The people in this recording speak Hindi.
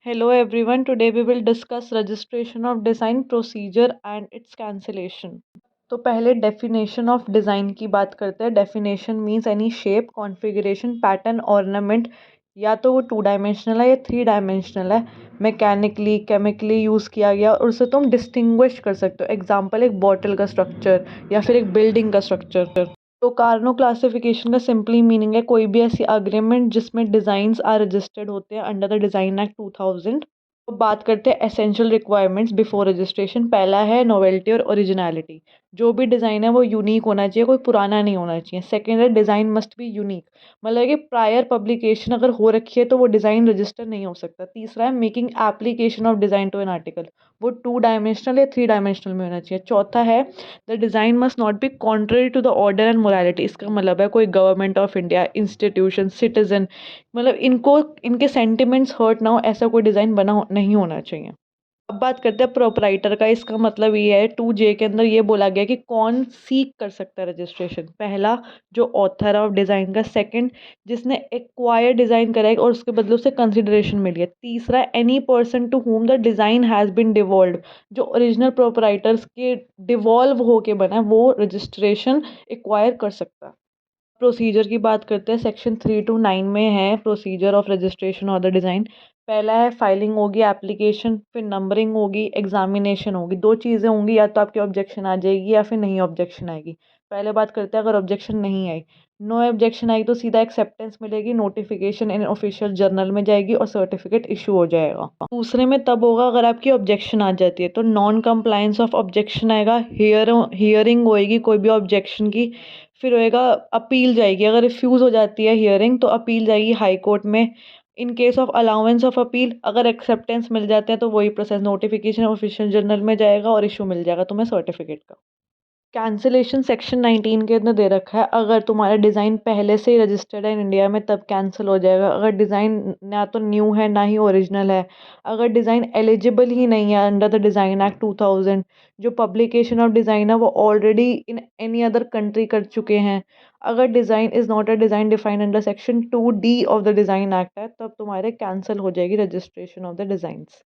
Hello everyone, today we will discuss registration of design procedure and its cancellation. तो पहले डेफिनेशन ऑफ डिज़ाइन की बात करते हैं। Definition means any shape, configuration, pattern, ornament या तो वो टू डायमेंशनल है या थ्री डायमेंशनल है, मैकेनिकली केमिकली यूज़ किया गया और उससे तुम डिस्टिंग्विश कर सकते हो। एग्जांपल एक बॉटल का स्ट्रक्चर या फिर एक बिल्डिंग का स्ट्रक्चर। तो कार्नो क्लासिफिकेशन का सिंपली मीनिंग है कोई भी ऐसी अग्रीमेंट जिसमें डिज़ाइंस आर रजिस्टर्ड होते हैं अंडर द डिज़ाइन एक्ट 2000। तो बात करते हैं एसेंशियल रिक्वायरमेंट्स बिफोर रजिस्ट्रेशन। पहला है नोवेल्टी और ओरिजिनलिटी। जो भी डिज़ाइन है वो यूनिक होना चाहिए, कोई पुराना नहीं होना चाहिए। सेकेंड है डिज़ाइन मस्ट बी यूनिक, मतलब कि प्रायर पब्लिकेशन अगर हो रखी है तो वो डिज़ाइन रजिस्टर नहीं हो सकता। तीसरा है making application of design to an article, वो टू डायमेंशनल या थ्री डायमेंशनल में होना चाहिए। चौथा है the design must not be contrary to the order and morality. इसका मतलब है कोई government of India, institution, citizen, मतलब इनको इनके सेंटिमेंट्स हर्ट ना हो, ऐसा कोई डिज़ाइन नहीं होना चाहिए। अब बात करते हैं प्रोपराइटर का। इसका मतलब ये है 2J के अंदर ये बोला गया कि कौन सीक कर सकता है रजिस्ट्रेशन। पहला जो ऑथर ऑफ डिज़ाइन का। सेकंड जिसने एक्वायर डिज़ाइन करा है और उसके बदले उसे कंसिडरेशन मिली है। तीसरा any person to whom the design has been devolve, जो ओरिजिनल प्रोपराइटर्स के डिवॉल्व होके बना है वो रजिस्ट्रेशन एक्वायर कर सकता है। प्रोसीजर की बात करते हैं। सेक्शन 3 to 9 में है प्रोसीजर ऑफ रजिस्ट्रेशन और द डिज़ाइन। पहला है फाइलिंग होगी एप्लीकेशन, फिर नंबरिंग होगी, एग्जामिनेशन होगी। दो चीज़ें होंगी, या तो आपकी ऑब्जेक्शन आ जाएगी या फिर नहीं ऑब्जेक्शन आएगी। पहले बात करते हैं अगर ऑब्जेक्शन नहीं आई, नो ऑब्जेक्शन आई तो सीधा एक्सेप्टेंस मिलेगी, नोटिफिकेशन इन ऑफिशियल जर्नल में जाएगी और सर्टिफिकेट इशू हो जाएगा। दूसरे में तब होगा अगर आपकी ऑब्जेक्शन आ जाती है, तो नॉन कंप्लायंस ऑफ ऑब्जेक्शन आएगा, हियरिंग होएगी कोई भी ऑब्जेक्शन की, फिर होएगा अपील जाएगी। अगर रिफ्यूज़ हो जाती है हियरिंग तो अपील जाएगी हाई कोर्ट में। In case of allowance of appeal अगर एक्सेप्टेंस मिल जाते हैं तो वही प्रोसेस, नोटिफिकेशन ऑफिशियल जर्नल में जाएगा और इशू मिल जाएगा तुम्हें सर्टिफिकेट का। कैंसिलेशन सेक्शन 19 के अंदर दे रखा है, अगर तुम्हारा डिज़ाइन पहले से ही रजिस्टर्ड है इन इंडिया में तब कैंसिल हो जाएगा। अगर डिज़ाइन ना तो न्यू है ना ही ओरिजिनल है, अगर डिज़ाइन एलिजिबल ही नहीं है अंडर द डिज़ाइन एक्ट 2000, जो पब्लिकेशन ऑफ डिज़ाइन है वो already in any other country कर चुके हैं, अगर design is not a design defined under section 2D of the design act है, तब तुम्हारे कैंसिल हो जाएगी रजिस्ट्रेशन ऑफ द डिज़ाइंस।